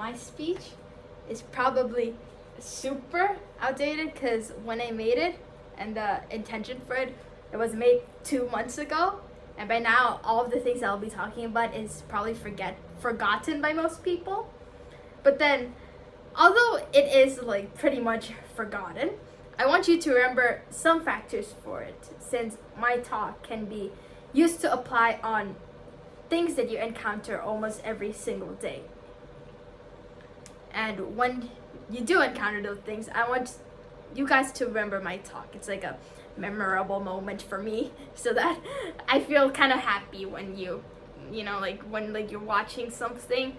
my speech is probably super outdated because when I made it and the intention for it, it was made 2 months ago. And by now, all of the things I'll be talking about is probably forgotten by most people. But then, although it is like pretty much forgotten, I want you to remember some factors for it, since my talk can be used to apply on things that you encounter almost every single day. And when you do encounter those things, I want you guys to remember my talk. It's like a memorable moment for me, so that I feel kind of happy when when you're watching something.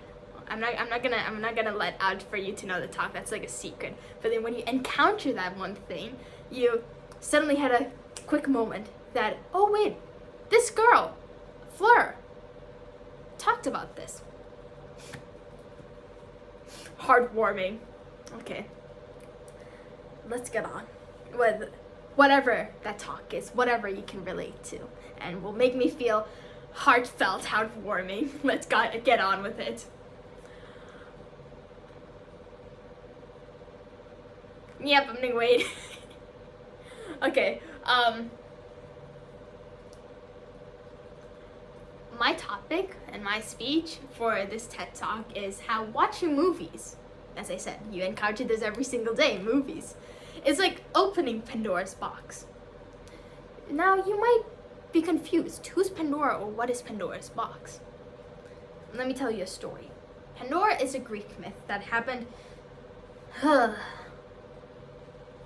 I'm not gonna let out for you to know the talk. That's like a secret. But then when you encounter that one thing, you suddenly had a quick moment that, oh wait, this girl, Fleur, talked about this. Heartwarming. Okay. Let's get on with whatever that talk is, whatever you can relate to, and will make me feel heartfelt, heartwarming. Let's get on with it. Yep, I'm gonna wait. Okay, my topic and my speech for this TED Talk is how watching movies, as I said, you encounter this every single day, movies, is like opening Pandora's box. Now, you might be confused. Who's Pandora, or what is Pandora's box? Let me tell you a story. Pandora is a Greek myth that happened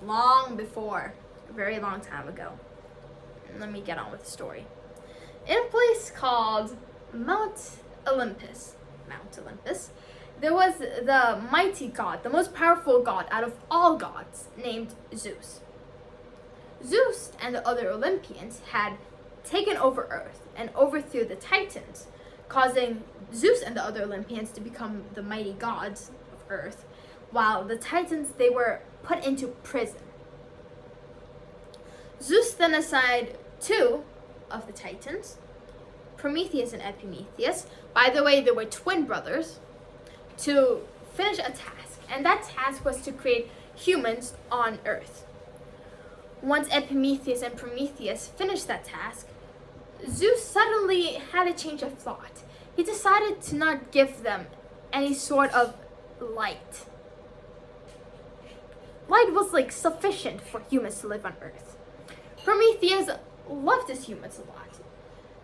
long before, a very long time ago. Let me get on with the story. In a place called Mount Olympus, there was the mighty god, the most powerful god out of all gods, named Zeus. Zeus and the other Olympians had taken over Earth and overthrew the Titans, causing Zeus and the other Olympians to become the mighty gods of Earth, while the Titans, they were put into prison. Zeus then assigned 2 of the Titans, Prometheus and Epimetheus. By the way, they were twin brothers, to finish a task, and that task was to create humans on Earth. Once Epimetheus and Prometheus finished that task, Zeus suddenly had a change of thought. He decided to not give them any sort of light. Light was like sufficient for humans to live on Earth. Prometheus loved his humans a lot,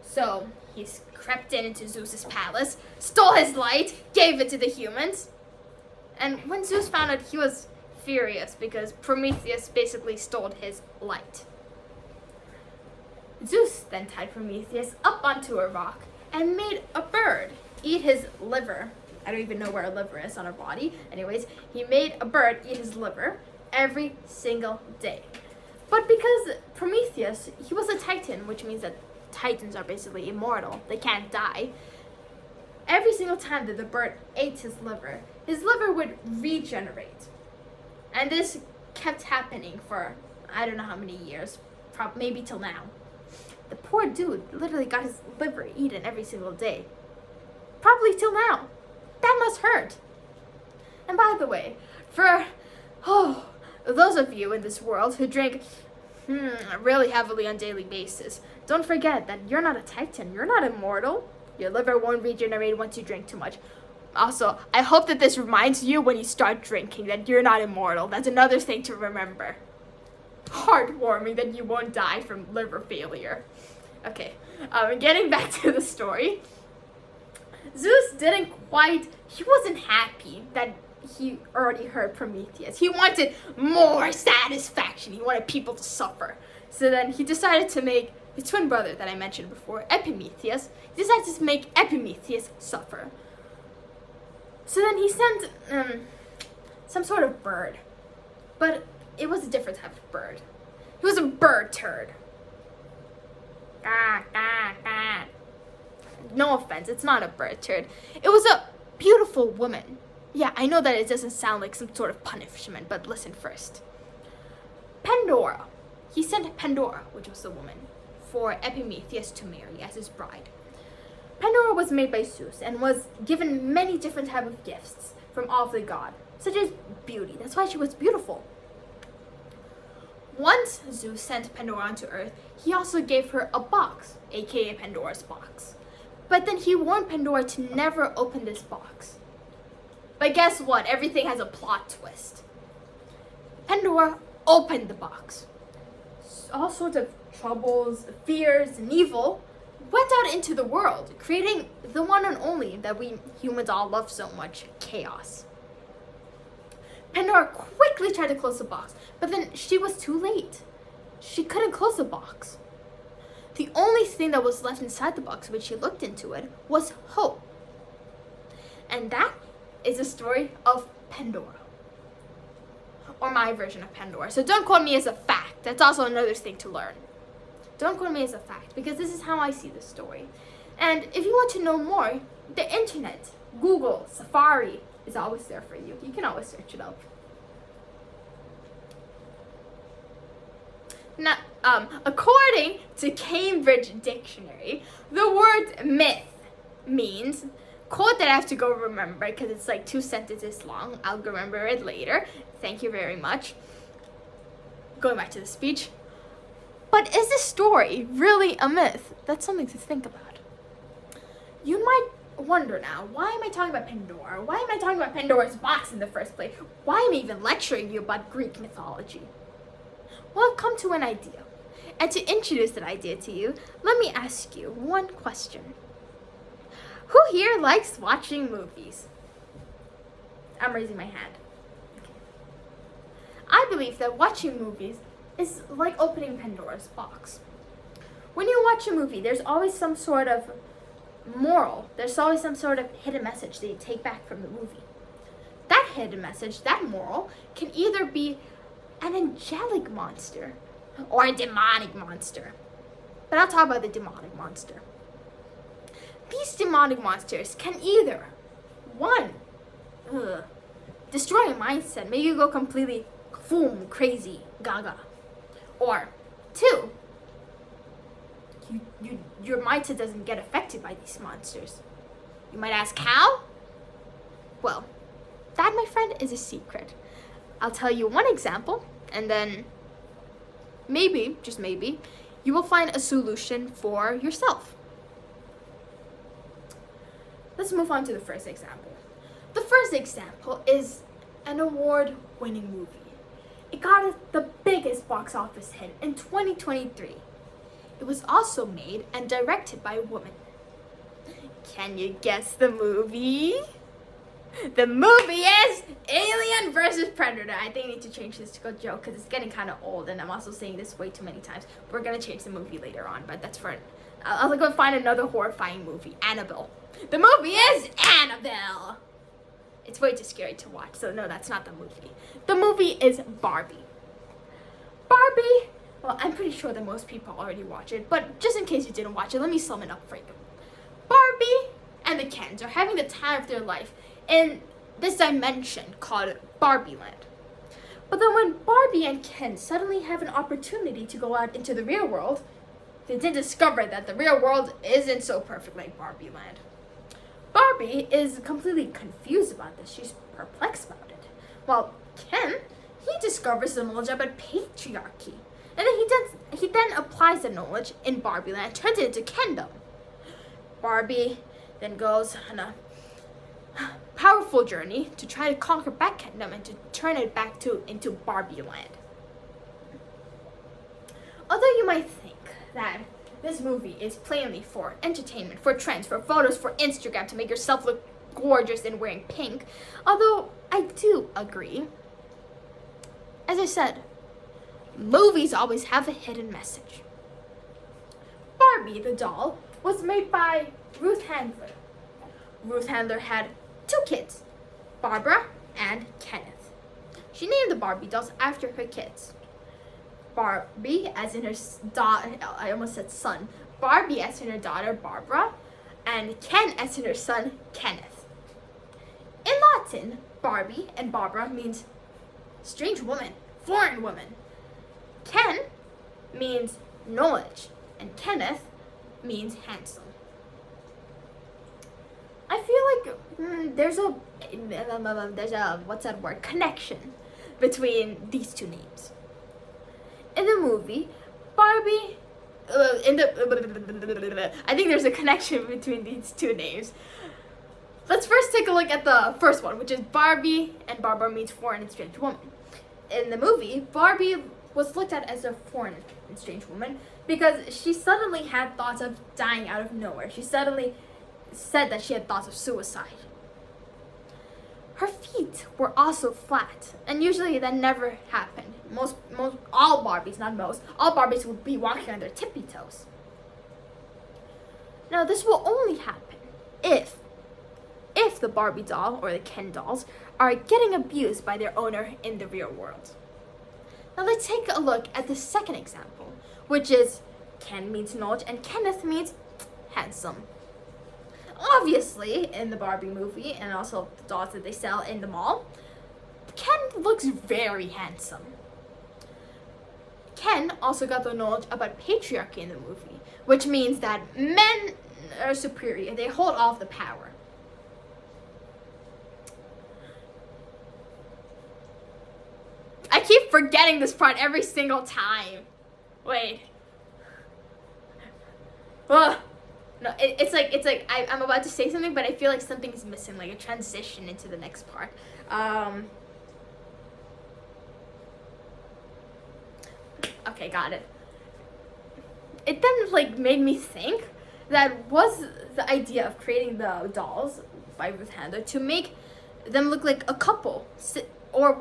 so he crept into Zeus's palace, stole his light, gave it to the humans. And when Zeus found out, he was furious because Prometheus basically stole his light. Zeus then tied Prometheus up onto a rock and made a bird eat his liver. I don't even know where a liver is on our body. Anyways, he made a bird eat his liver every single day. But because Prometheus, he was a Titan, which means that Titans are basically immortal. They can't die. Every single time that the bird ate his liver would regenerate. And this kept happening for I don't know how many years, maybe till now. The poor dude literally got his liver eaten every single day. Probably till now. That must hurt. And by the way, for those of you in this world who drink really heavily on a daily basis, don't forget that you're not a Titan. You're not immortal. Your liver won't regenerate once you drink too much. Also, I hope that this reminds you when you start drinking that you're not immortal. That's another thing to remember. Heartwarming that you won't die from liver failure. Okay, getting back to the story. Zeus he wasn't happy that he already heard Prometheus. He wanted more satisfaction. He wanted people to suffer. So then he decided to make his twin brother that I mentioned before, Epimetheus. He decided to make Epimetheus suffer. So then he sent some sort of bird. But it was a different type of bird. He was a bird turd. No offense, it's not a bird turd. It was a beautiful woman. Yeah, I know that it doesn't sound like some sort of punishment, but listen first. Pandora. He sent Pandora, which was the woman, for Epimetheus to marry as his bride. Pandora was made by Zeus and was given many different types of gifts, from all of the god, such as beauty. That's why she was beautiful. Once Zeus sent Pandora onto Earth, he also gave her a box, aka Pandora's box. But then he warned Pandora to never open this box. But guess what? Everything has a plot twist. Pandora opened the box. All sorts of troubles, fears, and evil went out into the world, creating the one and only that we humans all love so much, chaos. Pandora quickly tried to close the box, but then she was too late. She couldn't close the box. The only thing that was left inside the box when she looked into it was hope. And that is the story of Pandora. Or my version of Pandora. So don't quote me as a fact. That's also another thing to learn. Don't quote me as a fact, because this is how I see the story. And if you want to know more, the internet, Google, Safari is always there for you. You can always search it up. Now, according to Cambridge Dictionary, the word myth means, quote that I have to go remember because it's like 2 sentences long. I'll remember it later. Thank you very much. Going back to the speech. But is this story really a myth? That's something to think about. You might wonder now, why am I talking about Pandora? Why am I talking about Pandora's box in the first place? Why am I even lecturing you about Greek mythology? Well, I've come to an idea. And to introduce that idea to you, let me ask you one question. Who here likes watching movies? I'm raising my hand. Okay. I believe that watching movies is like opening Pandora's box. When you watch a movie, there's always some sort of moral. There's always some sort of hidden message that you take back from the movie. That hidden message, that moral, can either be an angelic monster or a demonic monster. But I'll talk about the demonic monster. These demonic monsters can either, one, destroy a mindset, make you go completely boom, crazy, gaga. Or two, your mindset doesn't get affected by these monsters. You might ask how? Well, that, my friend, is a secret. I'll tell you one example, and then maybe, just maybe, you will find a solution for yourself. Let's move on to the first example. The first example is an award-winning movie. It got the biggest box office hit in 2023. It was also made and directed by a woman. Can you guess the movie? The movie is Alien versus Predator. I think I need to change this to a joke because it's getting kind of old, and I'm also saying this way too many times. We're going to change the movie later on, but that's for... I'll go find another horrifying movie. Annabelle. The movie is Annabelle. It's way too scary to watch, so no, that's not the movie. The movie is Barbie. Barbie, well, I'm pretty sure that most people already watch it, but just in case you didn't watch it, let me sum it up for you. Barbie and the Kens are having the time of their life in this dimension called Barbie Land. But then when Barbie and Ken suddenly have an opportunity to go out into the real world, they did discover that the real world isn't so perfect like Barbie Land. Barbie is completely confused about this. She's perplexed about it. While Ken, he discovers the knowledge about patriarchy. And then he then applies the knowledge in Barbie Land, turns it into Kendom. Barbie then goes on a powerful journey to try to conquer back Kendom and to turn it back into Barbie Land. Although you might think that this movie is plainly for entertainment, for trends, for photos, for Instagram, to make yourself look gorgeous and wearing pink, although I do agree, as I said, movies always have a hidden message. Barbie, the doll, was made by Ruth Handler. Ruth Handler had 2 kids, Barbara and Kenneth. She named the Barbie dolls after her kids. Barbie, as in her daughter, I almost said son. Barbie, as in her daughter, Barbara, and Ken, as in her son, Kenneth. In Latin, Barbie and Barbara means strange woman, foreign woman. Ken means knowledge, and Kenneth means handsome. I feel like there's a what's that word, connection between these two names. In the movie, Barbie, I think there's a connection between these two names. Let's first take a look at the first one, which is Barbie, and Barbara means foreign and strange woman. In the movie, Barbie was looked at as a foreign and strange woman because she suddenly had thoughts of dying out of nowhere. She suddenly said that she had thoughts of suicide. Her feet were also flat, and usually that never happened. All Barbies, not most, all Barbies would be walking on their tippy toes. Now, this will only happen if the Barbie doll or the Ken dolls are getting abused by their owner in the real world. Now, let's take a look at the second example, which is Ken means knowledge and Kenneth means handsome. Obviously, in the Barbie movie and also the dolls that they sell in the mall, Ken looks very handsome. Ken also got the knowledge about patriarchy in the movie, which means that men are superior. They hold all of the power. I keep forgetting this part every single time. Wait. Ugh. No, it's like I'm about to say something, but I feel like something's missing, like a transition into the next part. Okay, got it. It then made me think that was the idea of creating the dolls by Ruth Handler to make them look like a couple, or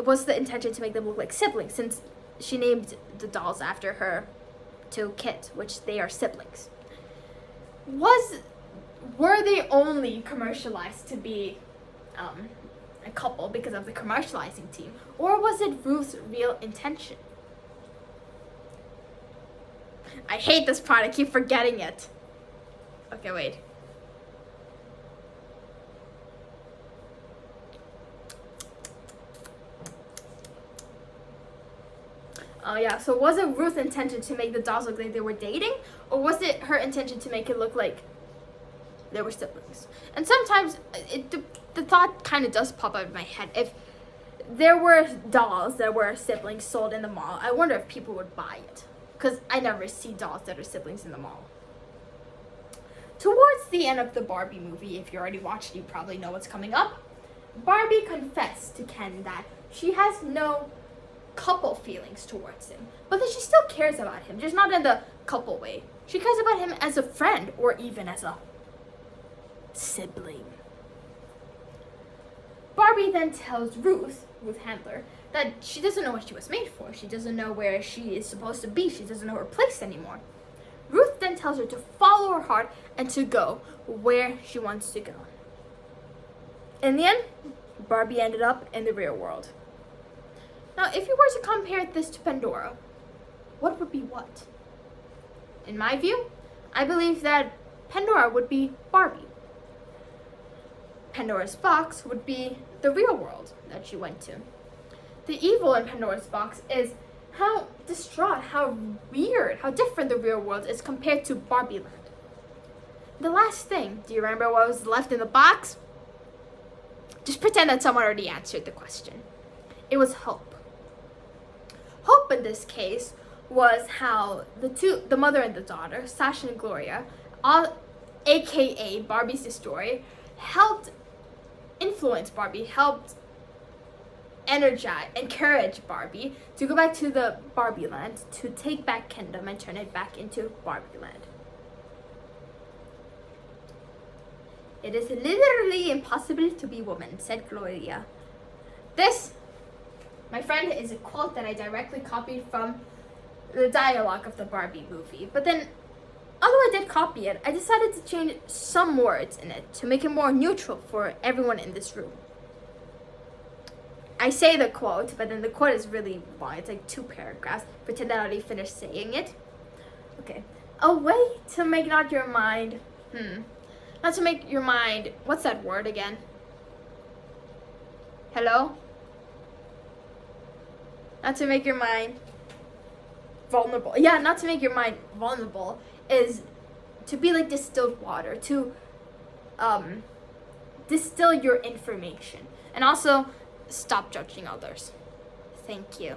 was the intention to make them look like siblings, since she named the dolls after her two kids, which they are siblings. Were they only commercialized to be a couple because of the commercializing team, or was it Ruth's real intention? I hate this part, I keep forgetting it. Okay, wait. Oh yeah, so was it Ruth's intention to make the dolls look like they were dating, or was it her intention to make it look like they were siblings? And sometimes the thought kind of does pop out of my head. If there were dolls that were siblings sold in the mall, I wonder if people would buy it, because I never see dolls that are siblings in the mall. Towards the end of the Barbie movie, if you already watched it, you probably know what's coming up. Barbie confessed to Ken that she has no couple feelings towards him, but that she still cares about him, just not in the couple way. She cares about him as a friend, or even as a sibling. Barbie then tells Ruth Handler, that she doesn't know what she was made for. She doesn't know where she is supposed to be. She doesn't know her place anymore. Ruth then tells her to follow her heart and to go where she wants to go. In the end, Barbie ended up in the real world. Now, if you were to compare this to Pandora, what would be what? In my view, I believe that Pandora would be Barbie. Pandora's box would be the real world that she went to. The evil in Pandora's box is how distraught, how weird, how different the real world is compared to Barbie Land. The last thing, do you remember what was left in the box? Just pretend that someone already answered the question. It was hope. Hope in this case was how the mother and the daughter, Sasha and Gloria, aka Barbie's destroyer, helped influence Barbie, helped encourage Barbie to go back to the Barbie Land, to take back Kingdom and turn it back into Barbie Land. It is literally impossible to be woman, said Gloria. This, my friend, is a quote that I directly copied from the dialogue of the Barbie movie. But then, although I did copy it, I decided to change some words in it to make it more neutral for everyone in this room. I say the quote, but then the quote is really long. It's like 2 paragraphs. Pretend I already finished saying it. Okay. A way to make not your mind, not to make your mind, what's that word again? Hello? Not to make your mind vulnerable. Yeah, not to make your mind vulnerable is to be like distilled water, to distill your information. And also, stop judging others. Thank you.